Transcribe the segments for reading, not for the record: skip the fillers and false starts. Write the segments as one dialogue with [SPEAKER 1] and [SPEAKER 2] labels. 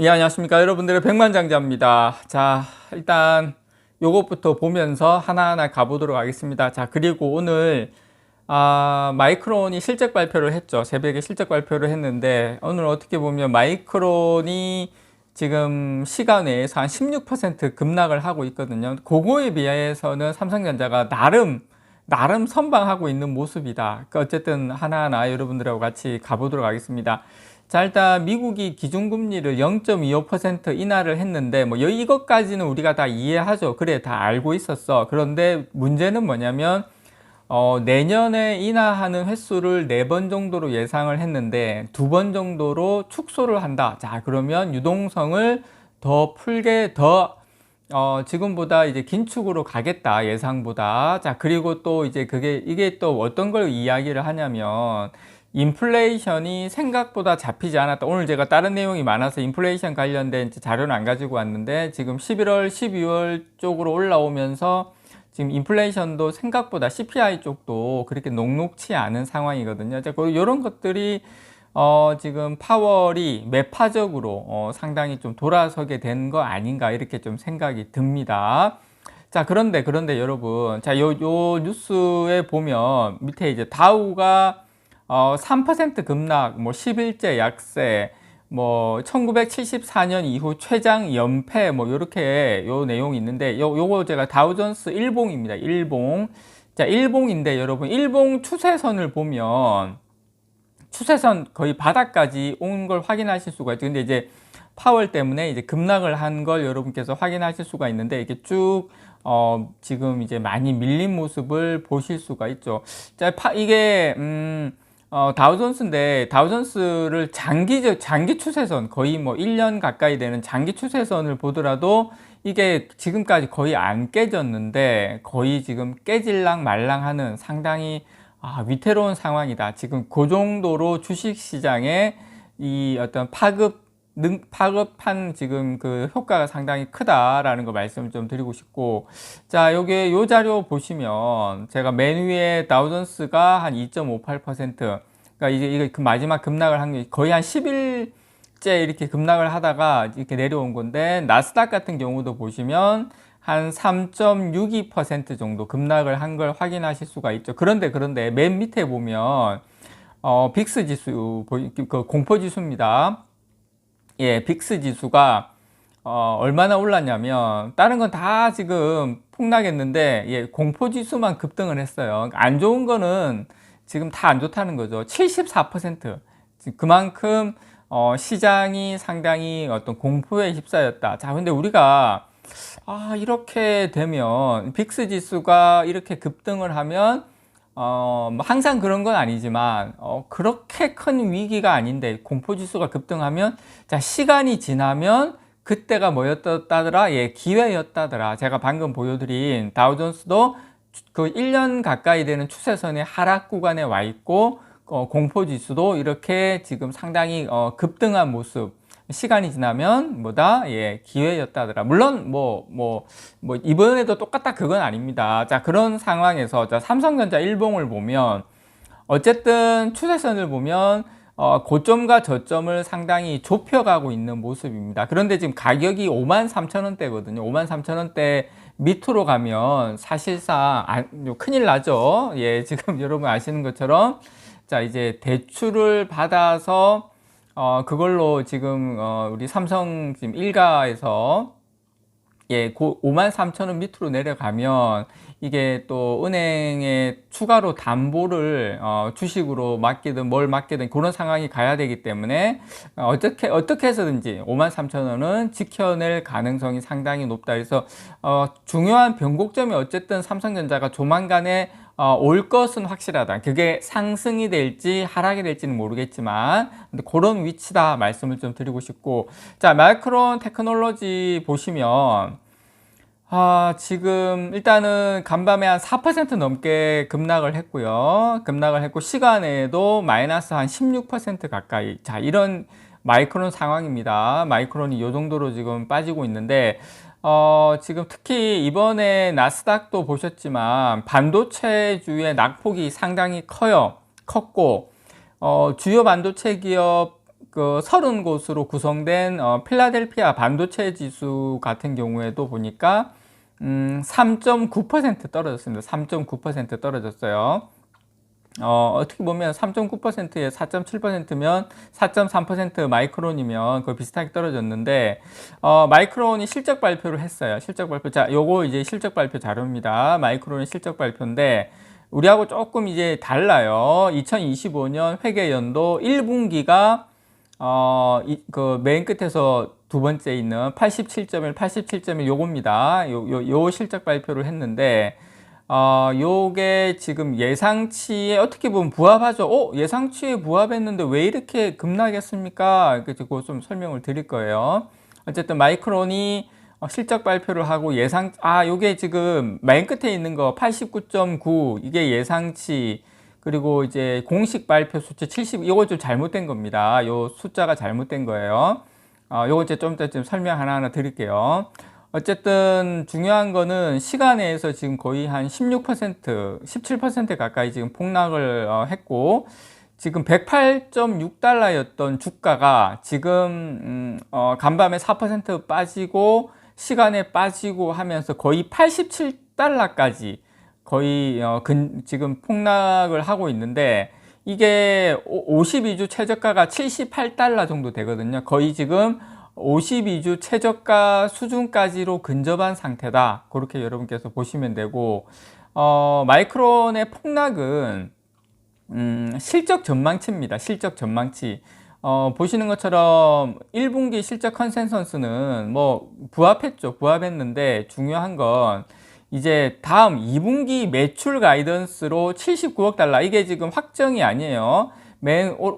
[SPEAKER 1] 예, 안녕하십니까. 여러분들의 백만장자입니다. 자, 일단 요것부터 보면서 하나하나 가보도록 하겠습니다. 자, 그리고 오늘 마이크론이 실적 발표를 했죠. 새벽에 실적 발표를 했는데 오늘 어떻게 보면 마이크론이 지금 시간 외에서 한 16% 급락을 하고 있거든요. 그거에 비해서는 삼성전자가 나름 선방하고 있는 모습이다. 어쨌든 하나하나 여러분들하고 같이 가보도록 하겠습니다. 자, 일단 미국이 기준금리를 0.25% 인하를 했는데 뭐 이것까지는 우리가 다 이해하죠. 그래, 다 알고 있었어. 그런데 문제는 뭐냐면 내년에 인하하는 횟수를 4번 정도로 예상을 했는데 2번 정도로 축소를 한다. 자, 그러면 유동성을 더 풀게 지금보다 이제 긴축으로 가겠다, 예상보다. 자, 그리고 또 이제 이게 또 어떤 걸 이야기를 하냐면 인플레이션이 생각보다 잡히지 않았다. 오늘 제가 다른 내용이 많아서 인플레이션 관련된 자료는 안 가지고 왔는데 지금 11월, 12월 쪽으로 올라오면서 지금 인플레이션도 생각보다 CPI 쪽도 그렇게 녹록치 않은 상황이거든요. 자, 이런 것들이 지금 파월이 매파적으로 상당히 좀 돌아서게 된 거 아닌가 이렇게 좀 생각이 듭니다. 자, 그런데 여러분, 자, 요 뉴스에 보면 밑에 이제 다우가 3% 급락, 뭐 10일째 약세, 뭐 1974년 이후 최장 연패, 뭐 요렇게 요 내용이 있는데 요거 제가 다우존스 일봉입니다. 일봉. 자, 일봉인데 여러분, 일봉 추세선을 보면 추세선 거의 바닥까지 온 걸 확인하실 수가 있죠. 근데 이제 파월 때문에 이제 급락을 한 걸 여러분께서 확인하실 수가 있는데 이렇게 쭉 지금 이제 많이 밀린 모습을 보실 수가 있죠. 자, 이게 다우존스인데 다우존스를 장기 추세선 거의 뭐 1년 가까이 되는 장기 추세선을 보더라도 이게 지금까지 거의 안 깨졌는데 거의 지금 깨질랑 말랑하는 상당히 위태로운 상황이다. 지금 그 정도로 주식시장에 이 어떤 파급한 지금 그 효과가 상당히 크다라는 거 말씀을 좀 드리고 싶고, 자, 요 자료 보시면 제가 맨 위에 다우존스가 한 2.58%, 그러니까 이게 그 마지막 급락을 한 게 거의 한 10일째 이렇게 급락을 하다가 이렇게 내려온 건데, 나스닥 같은 경우도 보시면 한 3.62% 정도 급락을 한 걸 확인하실 수가 있죠. 그런데 맨 밑에 보면 빅스 지수, 그 공포 지수입니다. 예, 빅스 지수가 얼마나 올랐냐면 다른 건 다 지금 폭락했는데 예, 공포 지수만 급등을 했어요. 안 좋은 거는 지금 다 안 좋다는 거죠. 74%. 그만큼 시장이 상당히 어떤 공포에 휩싸였다. 자, 근데 우리가 이렇게 되면 빅스 지수가 이렇게 급등을 하면 뭐 항상 그런 건 아니지만 그렇게 큰 위기가 아닌데 공포지수가 급등하면, 자, 시간이 지나면 그때가 뭐였다더라? 예, 기회였다더라. 제가 방금 보여드린 다우존스도 그 1년 가까이 되는 추세선의 하락 구간에 와 있고 공포지수도 이렇게 지금 상당히 급등한 모습, 시간이 지나면 뭐다? 예, 기회였다더라. 물론 이번에도 똑같다 그건 아닙니다. 자, 그런 상황에서 자, 삼성전자 일봉을 보면 어쨌든 추세선을 보면 고점과 저점을 상당히 좁혀가고 있는 모습입니다. 그런데 지금 가격이 53,000원대거든요. 53,000원대 밑으로 가면 사실상 큰일 나죠. 예, 지금 여러분 아시는 것처럼 자, 이제 대출을 받아서 그걸로 지금 우리 삼성 지금 일가에서 예, 53,000원 밑으로 내려가면 이게 또 은행에 추가로 담보를 주식으로 맡기든 뭘 맡기든 그런 상황이 가야 되기 때문에 어떻게 해서든지 53,000원은 지켜낼 가능성이 상당히 높다. 그래서 중요한 변곡점이 어쨌든 삼성전자가 조만간에 올 것은 확실하다. 그게 상승이 될지 하락이 될지는 모르겠지만 근데 그런 위치다 말씀을 좀 드리고 싶고, 자, 마이크론 테크놀로지 보시면 지금 일단은 간밤에 한 4% 넘게 급락을 했고요. 시간에도 마이너스 한 16% 가까이. 자, 이런 마이크론 상황입니다. 마이크론이 이 정도로 지금 빠지고 있는데 지금 특히 이번에 나스닥도 보셨지만 반도체주의 낙폭이 상당히 컸고 주요 반도체 기업 그 30곳으로 구성된 필라델피아 반도체 지수 같은 경우에도 보니까 3.9% 떨어졌습니다. 3.9% 떨어졌어요. 어떻게 보면 3.9%에 4.7%면 4.3% 마이크론이면 거의 비슷하게 떨어졌는데, 마이크론이 실적 발표를 했어요. 실적 발표. 자, 요거 이제 실적 발표 자료입니다. 마이크론의 실적 발표인데, 우리하고 조금 이제 달라요. 2025년 회계연도 1분기가, 그 맨 끝에서 두 번째 있는 87.1, 87.1 요겁니다. 요 실적 발표를 했는데, 요게 지금 예상치에 어떻게 보면 부합하죠. 예상치에 부합했는데 왜 이렇게 급락했습니까? 그거 좀 설명을 드릴 거예요. 어쨌든 마이크론이 실적 발표를 하고 요게 지금 맨 끝에 있는 거 89.9 이게 예상치, 그리고 이제 공식 발표 수치 70, 이거 좀 잘못된 겁니다. 요 숫자가 잘못된 거예요. 요거 이제 좀 이따 좀 설명 하나하나 드릴게요. 어쨌든 중요한 거는 시간에서 지금 거의 한 16%, 17% 가까이 지금 폭락을 했고, 지금 108.6달러였던 주가가 지금 간밤에 4% 빠지고 시간에 빠지고 하면서 거의 87달러까지 거의 지금 폭락을 하고 있는데, 이게 52주 최저가가 78달러 정도 되거든요. 거의 지금 52주 최저가 수준까지로 근접한 상태다. 그렇게 여러분께서 보시면 되고, 마이크론의 폭락은 실적 전망치입니다. 실적 전망치. 보시는 것처럼 1분기 실적 컨센서스는 뭐 부합했죠. 부합했는데 중요한 건 이제 다음 2분기 매출 가이던스로 79억 달러. 이게 지금 확정이 아니에요.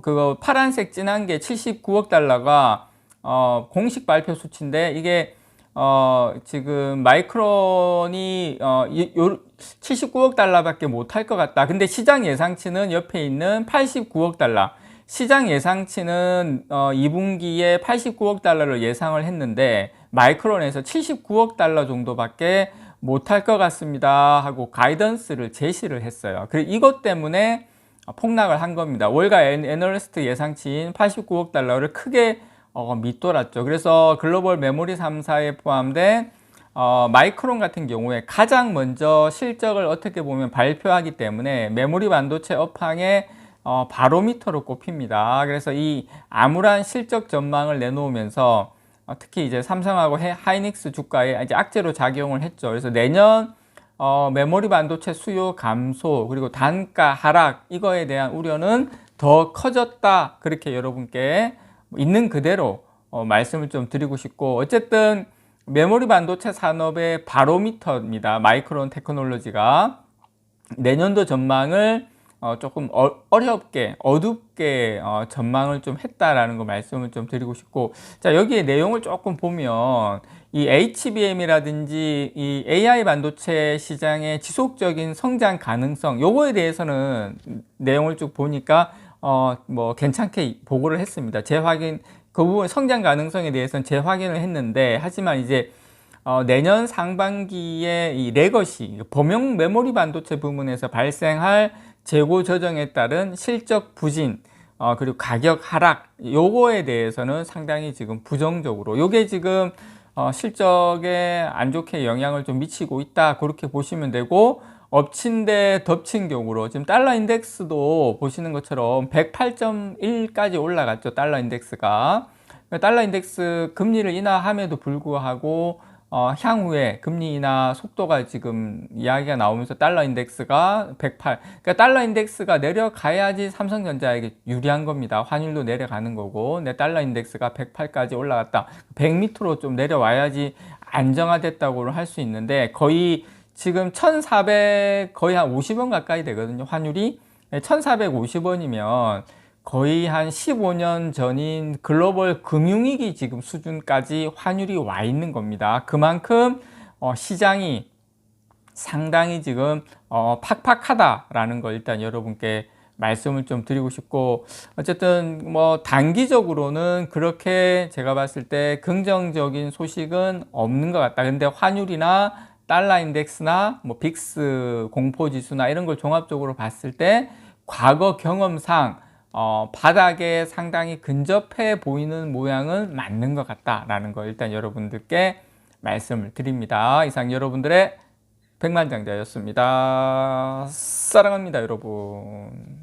[SPEAKER 1] 그거 파란색 진한 게 79억 달러가 공식 발표 수치인데, 이게 지금 마이크론이 79억 달러밖에 못할 것 같다. 근데 시장 예상치는 옆에 있는 89억 달러. 시장 예상치는 2분기에 89억 달러를 예상을 했는데, 마이크론에서 79억 달러 정도밖에 못할 것 같습니다 하고 가이던스를 제시를 했어요. 그리고 이것 때문에 폭락을 한 겁니다. 월가 애널리스트 예상치인 89억 달러를 크게 밑돌았죠. 그래서 글로벌 메모리 3사에 포함된 마이크론 같은 경우에 가장 먼저 실적을 어떻게 보면 발표하기 때문에 메모리 반도체 업황의 바로미터로 꼽힙니다. 그래서 이 암울한 실적 전망을 내놓으면서 특히 이제 삼성하고 하이닉스 주가에 이제 악재로 작용을 했죠. 그래서 내년 메모리 반도체 수요 감소, 그리고 단가 하락, 이거에 대한 우려는 더 커졌다. 그렇게 여러분께 있는 그대로 말씀을 좀 드리고 싶고, 어쨌든 메모리 반도체 산업의 바로미터입니다. 마이크론 테크놀로지가 내년도 전망을 조금 어렵게 어둡게 전망을 좀 했다라는 거 말씀을 좀 드리고 싶고, 자, 여기에 내용을 조금 보면 이 HBM이라든지 이 AI 반도체 시장의 지속적인 성장 가능성, 요거에 대해서는 내용을 쭉 보니까 뭐 괜찮게 보고를 했습니다. 재확인, 그 부분 성장 가능성에 대해서는 재확인을 했는데, 하지만 이제 내년 상반기에 이 레거시 범용 메모리 반도체 부문에서 발생할 재고 조정에 따른 실적 부진, 그리고 가격 하락, 요거에 대해서는 상당히 지금 부정적으로, 요게 지금 실적에 안 좋게 영향을 좀 미치고 있다. 그렇게 보시면 되고, 엎친 데 덮친 격으로 지금 달러 인덱스도 보시는 것처럼 108.1까지 올라갔죠. 달러 인덱스가. 달러 인덱스 금리를 인하함에도 불구하고 향후에 금리 인하 속도가 지금 이야기가 나오면서 달러 인덱스가 108. 그러니까 달러 인덱스가 내려가야지 삼성전자에게 유리한 겁니다. 환율도 내려가는 거고. 근데 달러 인덱스가 108까지 올라갔다. 100 밑으로 좀 내려와야지 안정화됐다고 할 수 있는데, 거의 지금 1,400, 거의 한 50원 가까이 되거든요. 환율이 1,450원이면 거의 한 15년 전인 글로벌 금융위기 지금 수준까지 환율이 와 있는 겁니다. 그만큼 시장이 상당히 지금 팍팍하다라는 걸 일단 여러분께 말씀을 좀 드리고 싶고, 어쨌든 뭐 단기적으로는 그렇게 제가 봤을 때 긍정적인 소식은 없는 것 같다. 근데 환율이나 달러 인덱스나 뭐 빅스 공포지수나 이런 걸 종합적으로 봤을 때 과거 경험상 바닥에 상당히 근접해 보이는 모양은 맞는 것 같다라는 거 일단 여러분들께 말씀을 드립니다. 이상 여러분들의 백만장자였습니다. 사랑합니다, 여러분.